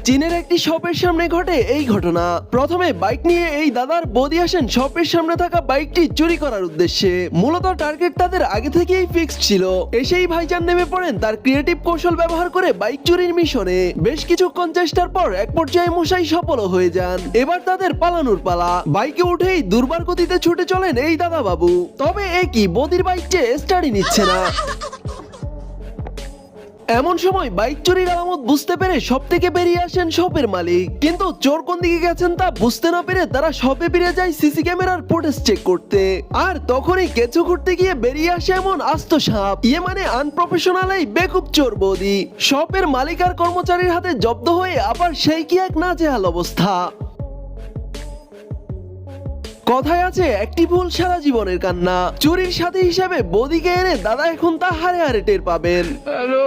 চীনের একটি শপের সামনে ঘটে এই ঘটনা। প্রথমে বাইক নিয়ে এই দাদার বৌদি আসেন শপের সামনে থাকা বাইকটি চুরি করার উদ্দেশ্যে। মূলত টার্গেট তাদের আগে থেকেই ফিক্সড ছিল। এসেই ভাইজান নেমে পড়েন তার ক্রিয়েটিভ কৌশল ব্যবহার করে বাইক চুরির মিশনে। বেশ কিছুক্ষণ চেষ্টার পর এক পর্যায়ে মশাই সফল হয়ে যান। এবার তাদের পালানোর পালা। বাইকে উঠেই দুর্বার গতিতে ছুটে চলেন এই দাদা বাবু। তবে একই বৌদির বাইকটি স্টার্টই নিচ্ছে না। এমন সময় বাইক চুরির আলামত বুঝতে পেরে শপ থেকে বেরিয়ে আসেন শপের মালিক। কিন্তু চোর কোন দিকে গেছেন তা বুঝতে না পেরে তারা শপে ফিরে যায় সিসি ক্যামেরার ফুটেজ চেক করতে। আর তখনই কেঁচো করতে গিয়ে বেরিয়ে আসে এমন আস্ত সাপ। মানে আনপ্রফেশনাল এই বেকুব চোর বৌদি। শপের মালিক আর কর্মচারীর হাতে জব্দ হয়ে আবার সেই কি এক নাজেহাল অবস্থা। কথায় আছে একটি ভুল সারা জীবনের কান্না। চুরির সাথী হিসেবে বৌদিকে এনে দাদা এখন তা হারে হারে টের পাবেন। হ্যালো